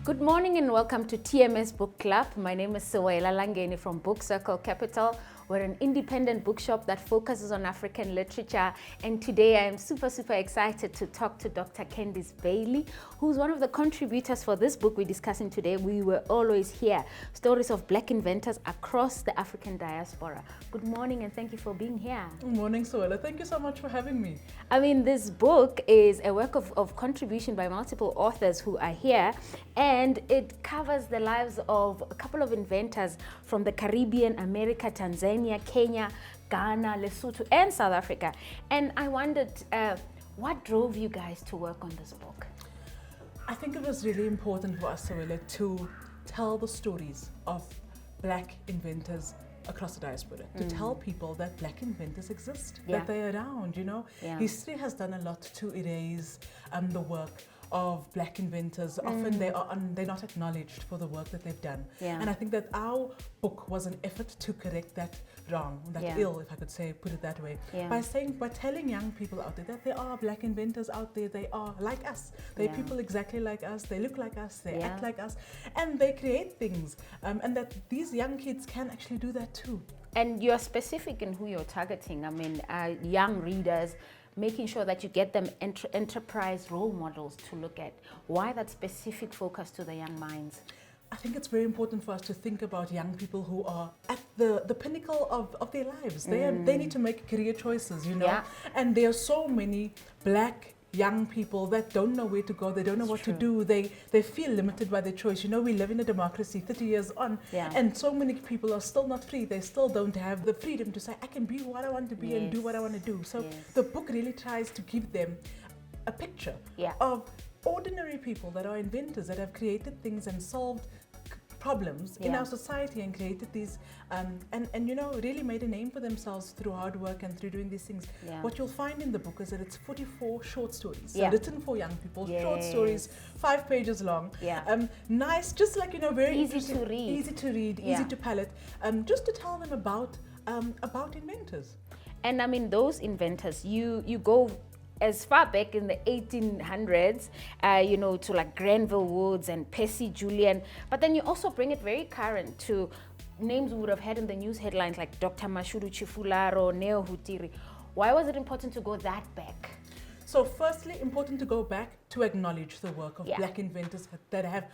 Good morning and welcome to TMS Book Club. My name is Sewela Langeni from Book Circle Capital. We're an independent bookshop that focuses on African literature, and today I am super excited to talk to Dr. Candice Bailey, who's one of the contributors for this book we're discussing today. We Were Always Here, Stories of Black Inventors Across the African Diaspora. Good morning and thank you for being here. Good morning, Sewela. Thank you so much for having me. I mean, this book is a work of contribution by multiple authors who are here, and it covers the lives of a couple of inventors from the Caribbean, America, Tanzania, Kenya, Ghana, Lesotho, and South Africa. And I wondered, what drove you guys to work on this book? I think it was really important for us, Sewela, to tell the stories of Black inventors across the diaspora, to tell people that Black inventors exist, that they're around, you know. History has done a lot to erase the work of Black inventors. Often they're not acknowledged for the work that they've done. And I think that our book was an effort to correct that wrong, that ill, if I could say, put it that way, by telling young people out there that there are Black inventors out there. They are like us. They're people exactly like us. They look like us. They act like us, and they create things. And that these young kids can actually do that too. And you're specific in who you're targeting. I mean, young readers, making sure that you get them enterprise role models to look at. Why that specific focus to the young minds? I think it's very important for us to think about young people who are at the pinnacle of their lives. They need to make career choices, you know. And there are so many Black young people that don't know where to go. They don't know what to do. They feel limited by their choice. You know, we live in a democracy 30 years on, and so many people are still not free. They still don't have the freedom to say, I can be what I want to be and do what I want to do. So the book really tries to give them a picture of ordinary people that are inventors, that have created things and solved problems in our society and created these and you know, really made a name for themselves through hard work and through doing these things. What you'll find in the book is that it's 44 short stories written for young people, short stories, 5 pages long, nice, just like, you know, very easy to read, easy to palate, just to tell them about inventors. And I mean, those inventors, you go as far back in the 1800s, you know, to like Granville Woods and Percy Julian, but then you also bring it very current to names we would have had in the news headlines like Dr. Mashudu Chifularo, Neo Hutiri. Why was it important to go that back? So firstly, important to go back to acknowledge the work of Black inventors that have,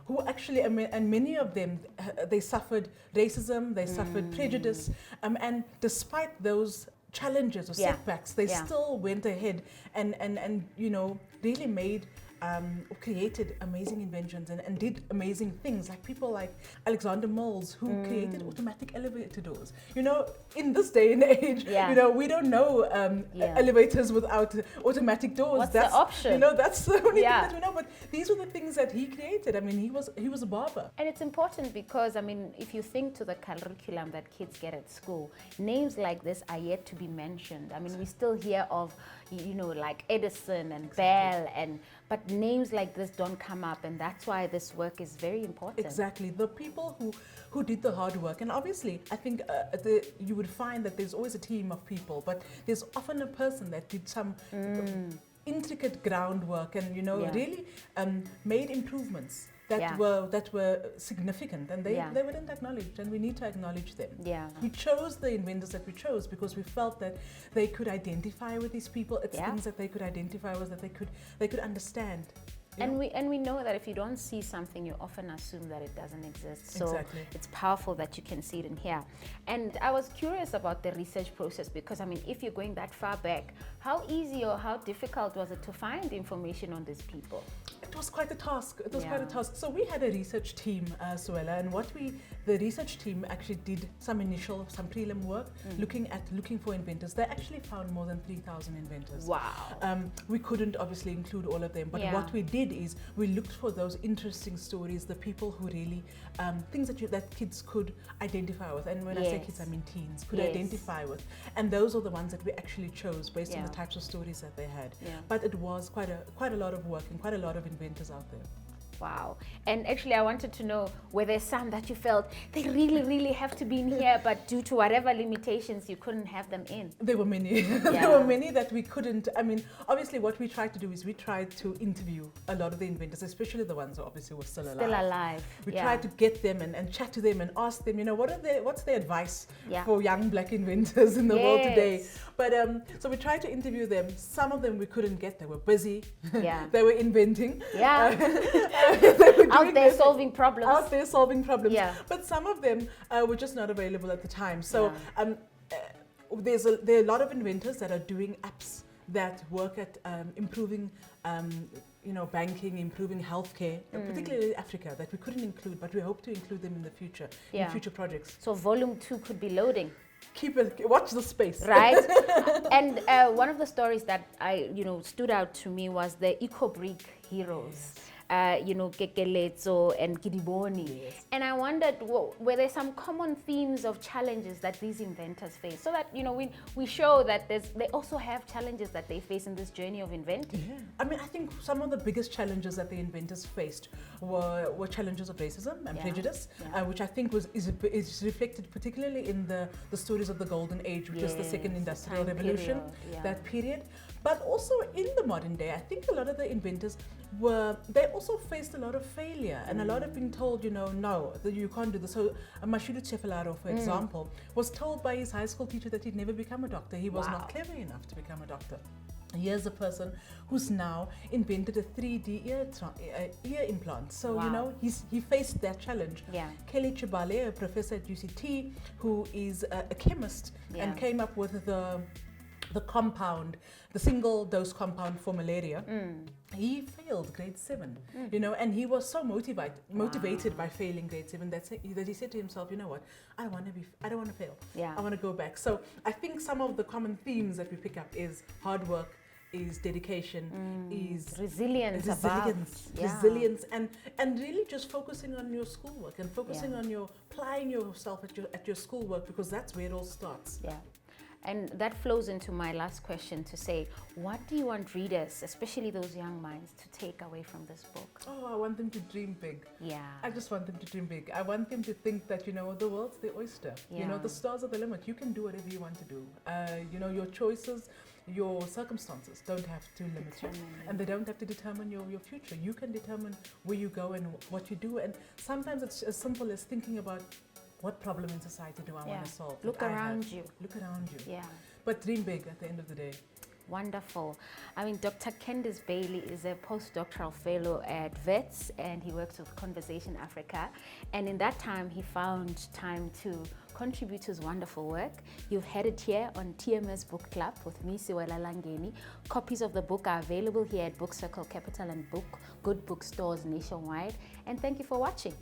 who actually, and many of them, they suffered racism, they suffered prejudice, and despite those challenges or setbacks, they still went ahead and you know, really made created amazing inventions and did amazing things, like people like Alexander Mills, who created automatic elevator doors. You know, in this day and age, you know, we don't know elevators without automatic doors. What's that's the option? You know, that's the only thing that we know. But these were the things that he created. I mean, he was a barber. And it's important because, I mean, if you think to the curriculum that kids get at school, names like this are yet to be mentioned. I mean, we still hear of, you know, like Edison and Bell, but names like this don't come up, and that's why this work is very important. Exactly. The people who did the hard work, and obviously I think you would find that there's always a team of people, but there's often a person that did some intricate groundwork and, you know, really made improvements that were significant, and they weren't acknowledged, and we need to acknowledge them. We chose the inventors that we chose because we felt that they could identify with these people. It's things that they could identify with, that they could understand. And we know that if you don't see something, you often assume that it doesn't exist. So it's powerful that you can see it in here. And I was curious about the research process because, I mean, if you're going that far back, how easy or how difficult was it to find information on these people? It was quite a task. It was quite a task. So we had a research team, Sewela, and the research team actually did some prelim work, looking for inventors. They actually found more than 3,000 inventors. Wow. We couldn't obviously include all of them, but what we did is we looked for those interesting stories, the people who really, things that kids could identify with. And when I say kids, I mean teens, could identify with. And those are the ones that we actually chose based on the types of stories that they had. But it was quite a lot of work and quite a lot of inventors out there. Wow. And actually, I wanted to know, were there some that you felt they really, really have to be in here, but due to whatever limitations, you couldn't have them in? There were many. Yeah. There were many that we couldn't. I mean, obviously, what we tried to do is we tried to interview a lot of the inventors, especially the ones who obviously were still alive. We tried to get them and chat to them and ask them, you know, what's their advice for young black inventors in the world today? But so we tried to interview them. Some of them we couldn't get. They were busy. Yeah. They were inventing. Yeah. Out there solving problems. Out there solving problems. Yeah. But some of them were just not available at the time. So there are a lot of inventors that are doing apps that work at improving banking, improving healthcare, particularly in Africa, that we couldn't include, but we hope to include them in the future, in future projects. So volume 2 could be loading. Watch the space. Right. And one of the stories that stood out to me was the eco-brick heroes. Kekeletso and Kidiboni. Yes. And I wondered, were there some common themes of challenges that these inventors face? So that, we show that they also have challenges that they face in this journey of inventing. Yeah. I mean, I think some of the biggest challenges that the inventors faced were challenges of racism and prejudice, which I think is reflected particularly in the stories of the Golden Age, which is the second industrial revolution, that period. But also in the modern day, I think a lot of the inventors they also faced a lot of failure and a lot of being told, no, you can't do this. So Mashudu Tshefalaro, for example, was told by his high school teacher that he'd never become a doctor. He was not clever enough to become a doctor. Here's a person who's now invented a 3D ear implant. So, he faced that challenge. Yeah. Kelly Chibale, a professor at UCT, who is a chemist and came up with the compound, the single dose compound for malaria. He failed grade 7, and he was so motivated by failing grade 7 that he said to himself, you know what, I don't want to fail. I want to go back. So I think some of the common themes that we pick up is hard work, is dedication, is resilience, and really just focusing on your schoolwork and focusing on applying yourself at your schoolwork, because that's where it all starts. Yeah. And that flows into my last question to say, what do you want readers, especially those young minds, to take away from this book? Oh, I want them to dream big. Yeah. I just want them to dream big. I want them to think that, the world's the oyster. Yeah. The stars are the limit. You can do whatever you want to do. Your choices, your circumstances don't have to limit you. And they don't have to determine your future. You can determine where you go and what you do. And sometimes it's as simple as thinking about, what problem in society do I want to solve? Look around you. Look around you. Yeah. But dream big at the end of the day. Wonderful. I mean, Dr. Candice Bailey is a postdoctoral fellow at VETS, and he works with Conversation Africa. And in that time, he found time to contribute to his wonderful work. You've had it here on TMS Book Club with me, Sewela Langeni. Copies of the book are available here at Book Circle Capital and good bookstores nationwide. And thank you for watching.